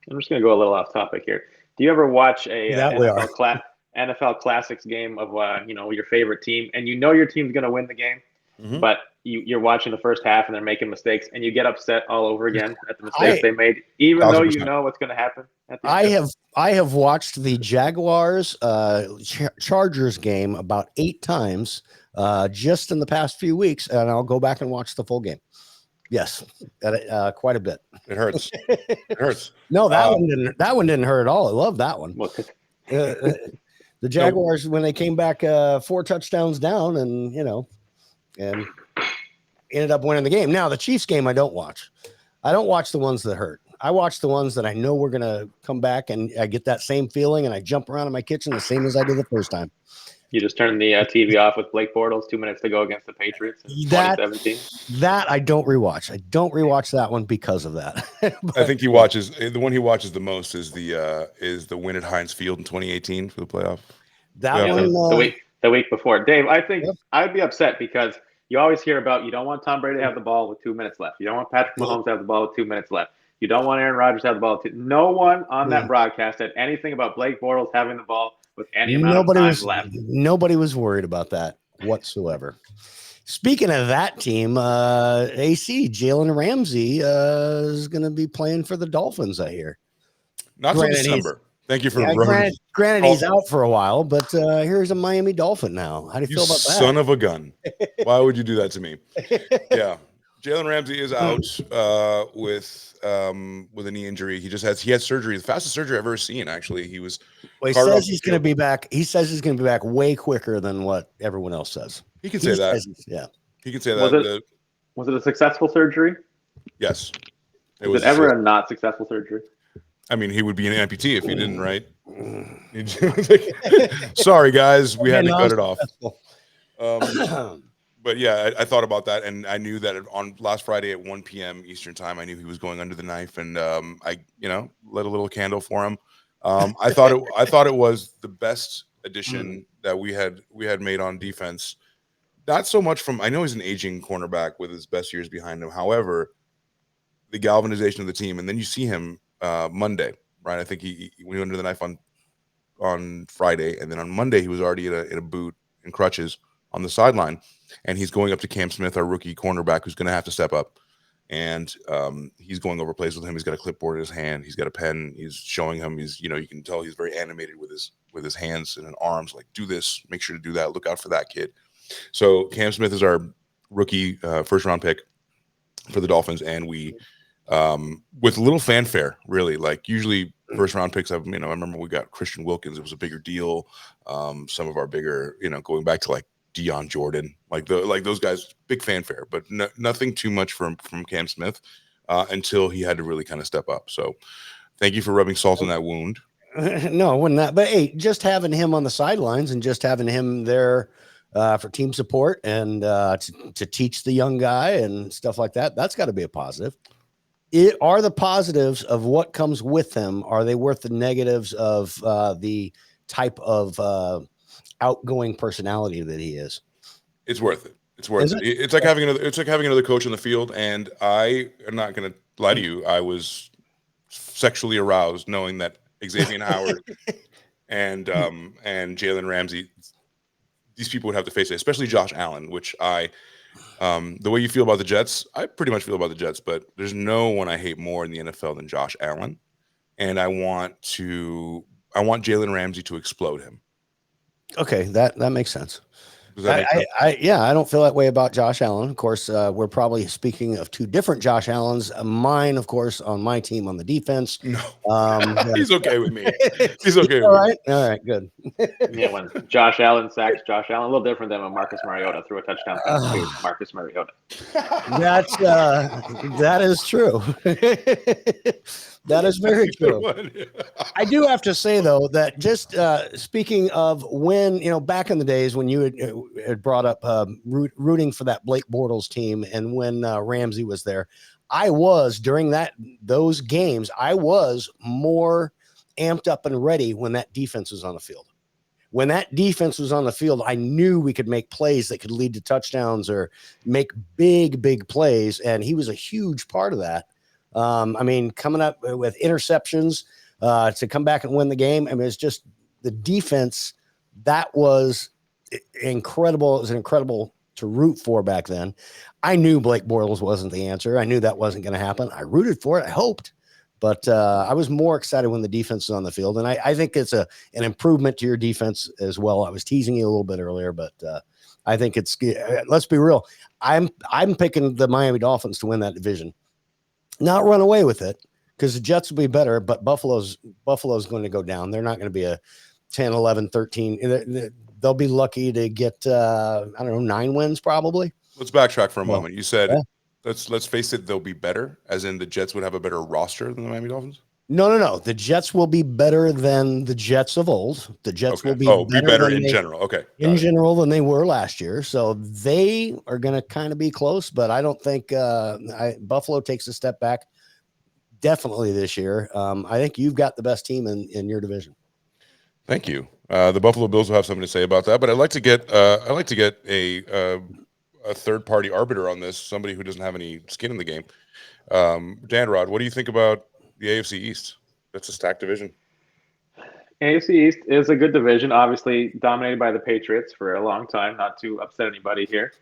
I'm just going to go a little off topic here. Do you ever watch a That we are. NFL Classics game of your favorite team, and you know your team's going to win the game, Mhm. but you're watching the first half and they're making mistakes, and you get upset all over again at the mistakes I they made, even though you 1,000%. know what's going to happen at the I end? have watched the Jaguars Chargers game about 8 times just in the past few weeks, and I'll go back and watch the full game. Yes, quite a bit. It hurts. It hurts. No, that Um, one didn't. That one didn't hurt at all. I love that one. Well, 'cause The Jaguars when they came back 4 touchdowns down, and and ended up winning the game. Now the Chiefs game, I don't watch. I don't watch the ones that hurt. I watch the ones that I know we're gonna come back, and I get that same feeling, and I jump around in my kitchen the same as I did the first time. you just turn the TV off with Blake Bortles, 2 minutes to go against the Patriots in That 2017. that I don't rewatch. I don't rewatch that one because of that. I think he watches the one he watches the most is the win at Heinz Field in 2018 for the playoff. That Yeah, one, The week before, Dave, I think Yep. I'd be upset because you always hear about you don't want Tom Brady to have the ball with 2 minutes left. You don't want Patrick Mahomes to have the ball with 2 minutes left. You don't want Aaron Rodgers to have the ball. No one on that broadcast said anything about Blake Bortles having the ball with any amount of time left. Nobody was worried about that whatsoever. Speaking of that team, AC Jalen Ramsey is going to be playing for the Dolphins. I hear. Not till Granted, December. Thank you for Yeah, ruining granted, he's out for a while, but here's a Miami Dolphin now. How do you you feel about that? son of a gun. Why would you do that to me? Yeah. Jalen Ramsey is out with a knee injury. He had surgery, the fastest surgery I've ever seen. Actually, he was. Well, he carted off says the he's going to field. be back. He says he's going to be back way quicker than what everyone else says. He can say that. Yeah. He can say Was that. Was it a successful surgery? Yes. Was it ever a not successful surgery? I mean, he would be an amputee if he didn't, right? Sorry, guys, we had to cut it off. But yeah, I thought about that, and I knew that on last Friday at 1 p.m. Eastern time, I knew he was going under the knife, and I lit a little candle for him. I thought it was the best addition that we had made on defense. Not so much from, I know he's an aging cornerback with his best years behind him. However, the galvanization of the team, and then you see him Monday, right? I think he went under the knife on Friday, and then on Monday he was already in a boot and crutches on the sideline, and he's going up to Cam Smith, our rookie cornerback, who's going to have to step up, and he's going over plays with him. He's got a clipboard in his hand, he's got a pen, he's showing him. You can tell he's very animated with his hands and arms, like, do this, make sure to do that, look out for that kid. So Cam Smith is our rookie first round pick for the Dolphins, and we with little fanfare, really. Like, usually first round picks, I remember we got Christian Wilkins. It was a bigger deal. Some of our bigger, going back to like Deion Jordan, like those guys, big fanfare, but nothing too much from Cam Smith until he had to really kind of step up. So thank you for rubbing salt in that wound. No, it wasn't that. But hey, just having him on the sidelines and just having him there for team support and to teach the young guy and stuff like that, that's got to be a positive. Are the positives of what comes with them, are they worth the negatives of the type of outgoing personality that he is? It's worth it. It's worth it. It's like having another coach in the field. And I am not going to lie to you. I was sexually aroused knowing that Xavier Howard and Jalen Ramsey, these people would have to face it, especially Josh Allen, which the way you feel about the Jets, I pretty much feel about the Jets, but there's no one I hate more in the NFL than Josh Allen. And I want Jalen Ramsey to explode him. Okay, that makes sense. Does that make sense? I don't feel that way about Josh Allen. Of course, we're probably speaking of two different Josh Allens. Mine, of course, on my team on the defense. No, he's okay with me. He's okay with all me. All right, good. Yeah, when Josh Allen sacks Josh Allen, a little different than when Marcus Mariota threw a touchdown pass to Marcus Mariota. That is true. That is very true. I do have to say, though, that just speaking of when, back in the days when you had brought up rooting for that Blake Bortles team, and when Ramsey was there, I was, during those games, I was more amped up and ready when that defense was on the field. When that defense was on the field, I knew we could make plays that could lead to touchdowns or make big, big plays, and he was a huge part of that. I mean, coming up with interceptions to come back and win the game. I mean, it's just the defense that was incredible. It was incredible to root for back then. I knew Blake Bortles wasn't the answer. I knew that wasn't going to happen. I rooted for it. I hoped. But I was more excited when the defense was on the field. And I think it's an improvement to your defense as well. I was teasing you a little bit earlier, but I think it's, let's be real. I'm picking the Miami Dolphins to win that division. Not run away with it, because the Jets will be better, but Buffalo's going to go down. They're not going to be a 10, 11, 13. They'll be lucky to get, I don't know, 9 wins probably. Let's backtrack for a moment. You said, let's face it, they'll be better, as in the Jets would have a better roster than the Miami Dolphins? No. The Jets will be better than the Jets of old. The Jets will be better in general. Okay. In general than they were last year. So they are going to kind of be close, but I don't think Buffalo takes a step back definitely this year. I think you've got the best team in your division. Thank you. The Buffalo Bills will have something to say about that, but I'd like to get a third party arbiter on this, somebody who doesn't have any skin in the game. Dan Rod, what do you think about the AFC East? That's a stacked division. AFC East is a good division, obviously dominated by the Patriots for a long time, not to upset anybody here.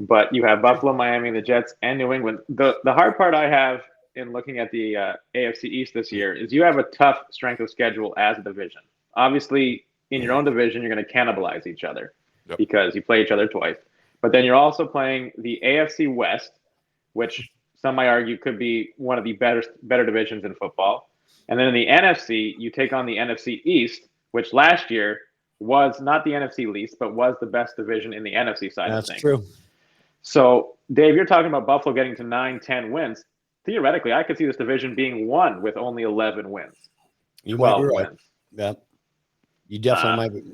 But you have Buffalo, Miami, the Jets, and New England. The hard part I have in looking at the AFC East this year is you have a tough strength of schedule as a division. Obviously, in your own division, you're going to cannibalize each other because you play each other twice. But then you're also playing the AFC West, which some might argue could be one of the better divisions in football. And then in the NFC, you take on the NFC East, which last year was not the NFC least, but was the best division in the NFC side of things. That's true. So, Dave, you're talking about Buffalo getting to 9-10 wins. Theoretically, I could see this division being won with only 11 wins. You 12 might be right. wins. Yeah. You definitely might be.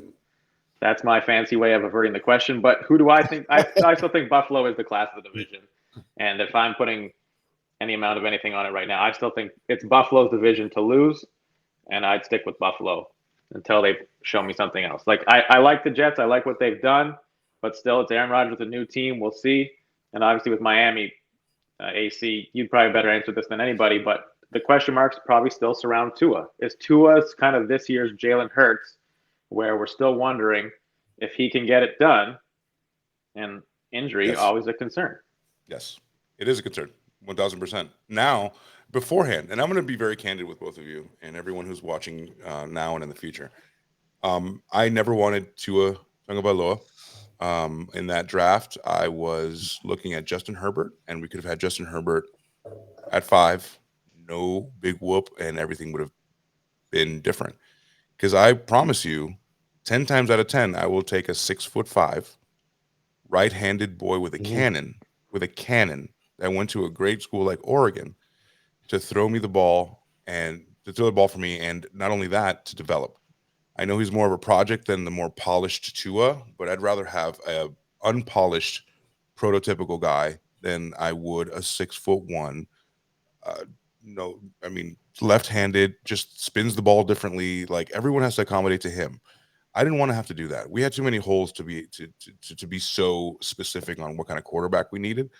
That's my fancy way of averting the question. But who do I think? I still think Buffalo is the class of the division. And if I'm putting any amount of anything on it right now, I still think it's Buffalo's division to lose. And I'd stick with Buffalo until they show me something else. Like, I like the Jets. I like what they've done. But still, it's Aaron Rodgers with a new team. We'll see. And obviously with Miami, AC, you'd probably better answer this than anybody. But the question marks probably still surround Tua. Is Tua's kind of this year's Jalen Hurts, where we're still wondering if he can get it done, and injury always a concern. Yes, it is a concern, 1,000%. Now, beforehand, and I'm going to be very candid with both of you and everyone who's watching now and in the future. I never wanted Tua Tagovailoa. In that draft, I was looking at Justin Herbert, and we could have had Justin Herbert at 5, no big whoop, and everything would have been different. Because I promise you, 10 times out of 10, I will take a 6'5" right-handed boy with a cannon that went to a great school like Oregon to throw me the ball and to throw the ball for me. And not only that, to develop. I know he's more of a project than the more polished Tua, but I'd rather have a unpolished prototypical guy than I would a 6'1". No, I mean, left-handed, just spins the ball differently. Like, everyone has to accommodate to him. I didn't want to have to do that. We had too many holes to be so specific on what kind of quarterback we needed,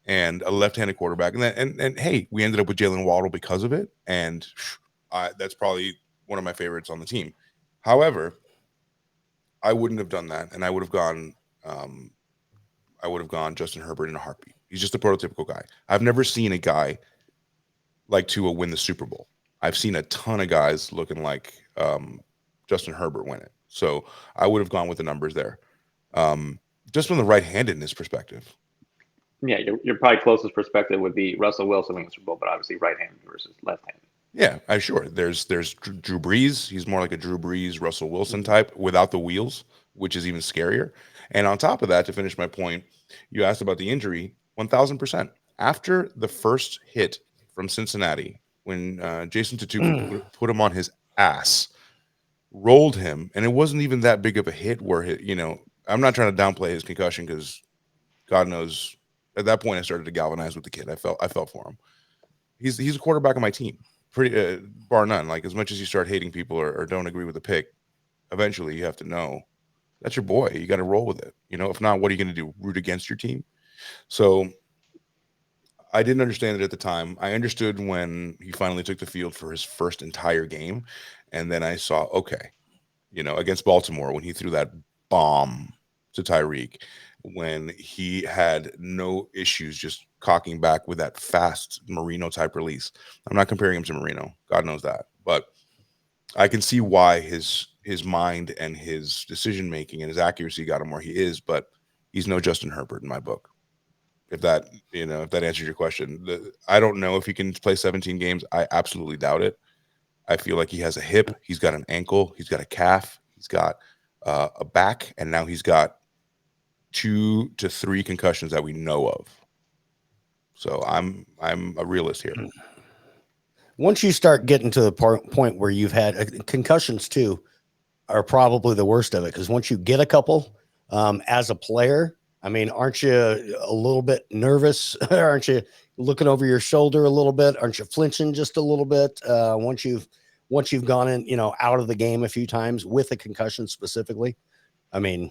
and a left-handed quarterback. And hey, we ended up with Jalen Waddle because of it, and that's probably one of my favorites on the team. However, I wouldn't have done that, and I would have gone Justin Herbert in a heartbeat. He's just a prototypical guy. I've never seen a guy like Tua win the Super Bowl. I've seen a ton of guys looking like Justin Herbert win it. So I would have gone with the numbers there. Just from the right-handedness perspective. Yeah, your probably closest perspective would be Russell Wilson winning the Super Bowl, but obviously right-handed versus left-handed. Yeah, I'm sure. There's Drew Brees. He's more like a Drew Brees, Russell Wilson type without the wheels, which is even scarier. And on top of that, to finish my point, you asked about the injury, 1,000%. After the first hit from Cincinnati, when Jason Tatum put him on his ass, rolled him, and it wasn't even that big of a hit where, I'm not trying to downplay his concussion because God knows at that point I started to galvanize with the kid. I felt for him. He's a quarterback of my team. Pretty bar none. Like, as much as you start hating people or don't agree with the pick, eventually you have to know that's your boy. You got to roll with it. If not, what are you going to do? Root against your team? So I didn't understand it at the time. I understood when he finally took the field for his first entire game. And then I saw, okay, against Baltimore when he threw that bomb to Tyreek, when he had no issues just cocking back with that fast Marino type release. I'm not comparing him to Marino. God knows that. But I can see why his mind and his decision making and his accuracy got him where he is, but he's no Justin Herbert in my book. If that answers your question. I don't know if he can play 17 games. I absolutely doubt it. I feel like he has a hip, he's got an ankle, he's got a calf, he's got a back, and now he's got 2 to 3 concussions that we know of. So I'm a realist here. Once you start getting to the point where you've had concussions too, are probably the worst of it, because once you get a couple, as a player, I mean, aren't you a little bit nervous? Aren't you looking over your shoulder a little bit? Aren't you flinching just a little bit? Once you've gone in, out of the game a few times with a concussion specifically. I mean,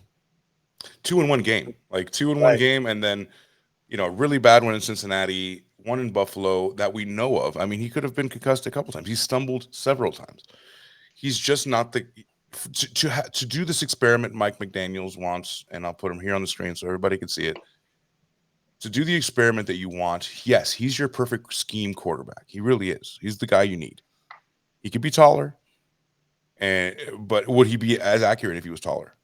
2 in 1 game, like 2 in 1 game. And then, a really bad one in Cincinnati, 1 in Buffalo that we know of. I mean, he could have been concussed a couple times. He stumbled several times. He's just not to do this experiment Mike McDaniels wants, and I'll put him here on the screen so everybody can see it. To do the experiment that you want, yes, he's your perfect scheme quarterback. He really is. He's the guy you need. He could be taller, but would he be as accurate if he was taller?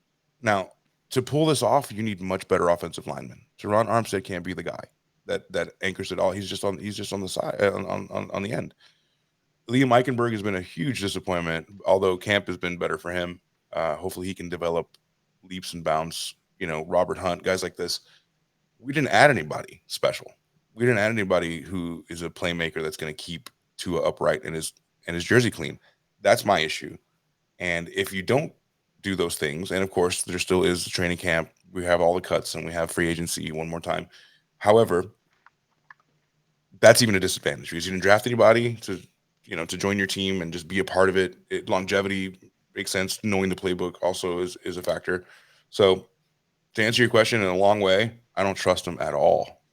Now, to pull this off, you need much better offensive linemen. Teron Armstead can't be the guy that anchors it all. He's just on the side, on the end. Liam Eichenberg has been a huge disappointment, although camp has been better for him. Hopefully he can develop leaps and bounds, Robert Hunt, guys like this. We didn't add anybody special. We didn't add anybody who is a playmaker that's going to keep Tua upright and his jersey clean. That's my issue. And if you don't do those things, and of course there still is the training camp, we have all the cuts and we have free agency one more time. However, that's even a disadvantage because you didn't draft anybody to join your team and just be a part of it. Longevity makes sense. Knowing the playbook also is a factor. So to answer your question in a long way, I don't trust him at all.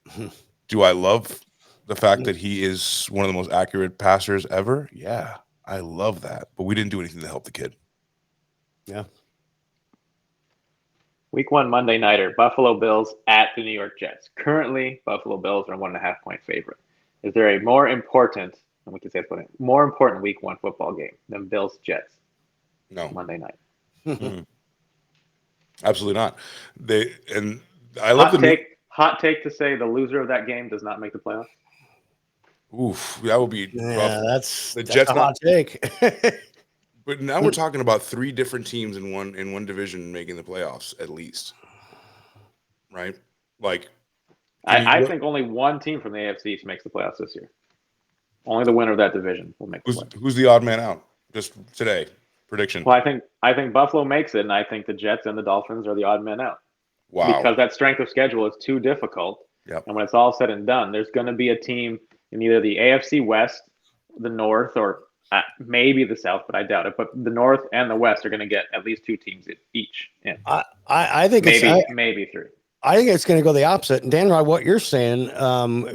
Do I love the fact that he is one of the most accurate passers ever? Yeah, I love that. But we didn't do anything to help the kid. Yeah. Week 1 Monday nighter, Buffalo Bills at the New York Jets. Currently, Buffalo Bills are a 1.5 point favorite. Is there a more important Week 1 football game than Bills Jets? No. Monday night. Mm-hmm. Absolutely not. I love hot take to say the loser of that game does not make the playoffs. Oof, that would be rough. That's Jets a hot take. But now we're talking about 3 different teams in one division making the playoffs at least, right? Like, I think only one team from the AFC makes the playoffs this year. Only the winner of that division will make the playoffs. Who's the odd man out? Just today, prediction. Well, I think Buffalo makes it, and I think the Jets and the Dolphins are the odd men out. Wow. Because that strength of schedule is too difficult. Yep. And when it's all said and done, there's going to be a team in either the AFC West, the North, or maybe the South, but I doubt it. But the North and the West are going to get at least 2 teams each. In. I think maybe 3. I think it's going to go the opposite. And Dan, what you're saying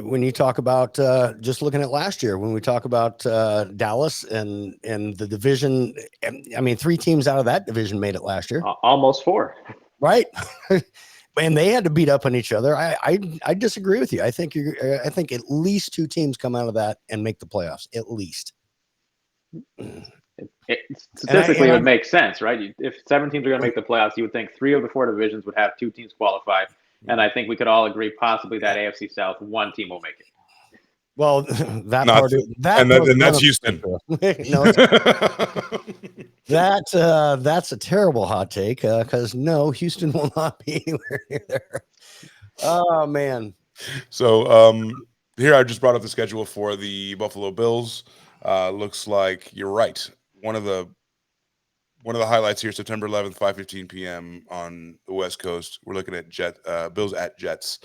when you talk about just looking at last year, when we talk about Dallas and the division, I mean, 3 teams out of that division made it last year. Almost 4. Right. And they had to beat up on each other. I disagree with you. I think at least 2 teams come out of that and make the playoffs, at least. Statistically, it would make sense, right? If 7 teams are going to make the playoffs, you would think 3 of the 4 divisions would have 2 teams qualify. And I think we could all agree possibly that AFC South, 1 team will make it. Well, that's Houston. That's a terrible hot take because no, Houston will not be anywhere near there. Oh man. So here I just brought up the schedule for the Buffalo Bills. Looks like you're right. One of the highlights here, September 11th, 5:15 p.m. on the West Coast. We're looking at Bills at Jets.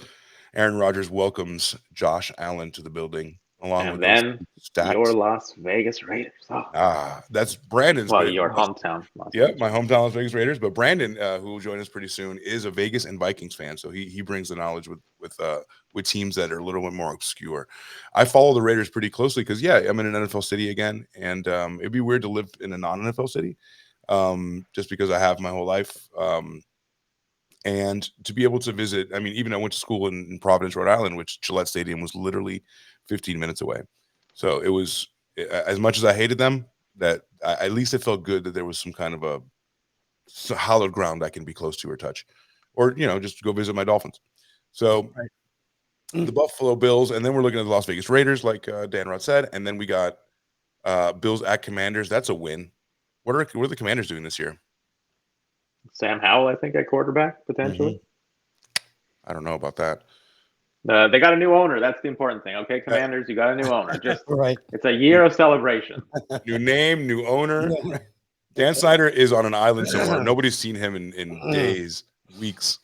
Aaron Rodgers welcomes Josh Allen to the building. along And with then those stats. your Las Vegas Raiders. Oh. That's Brandon's. Well, your hometown. Las Yeah, Vegas. my hometown Las Vegas Raiders. But Brandon, who will join us pretty soon, is a Vegas and Vikings fan, so he brings the knowledge with teams that are a little bit more obscure. I follow the Raiders pretty closely because I'm in an NFL city again, and it'd be weird to live in a non-NFL city, just because I have my whole life. And to be able to visit, I mean, even I went to school in Providence, Rhode Island, which Gillette Stadium was literally 15 minutes away. So it was, as much as I hated them, that at least it felt good that there was some kind of a hallowed ground I can be close to or touch, or just go visit my Dolphins. So the Buffalo Bills, and then we're looking at the Las Vegas Raiders, like Dan Rod said, and then we got Bills at Commanders. That's a win. What are the Commanders doing this year? Sam Howell, I think, at quarterback, potentially. I don't know about that. They got a new owner. That's the important thing. Okay, Commanders, you got a new owner. Just Right. It's a year of celebration. New name, new owner. Dan Snyder is on an island somewhere. Nobody's seen him in days, weeks.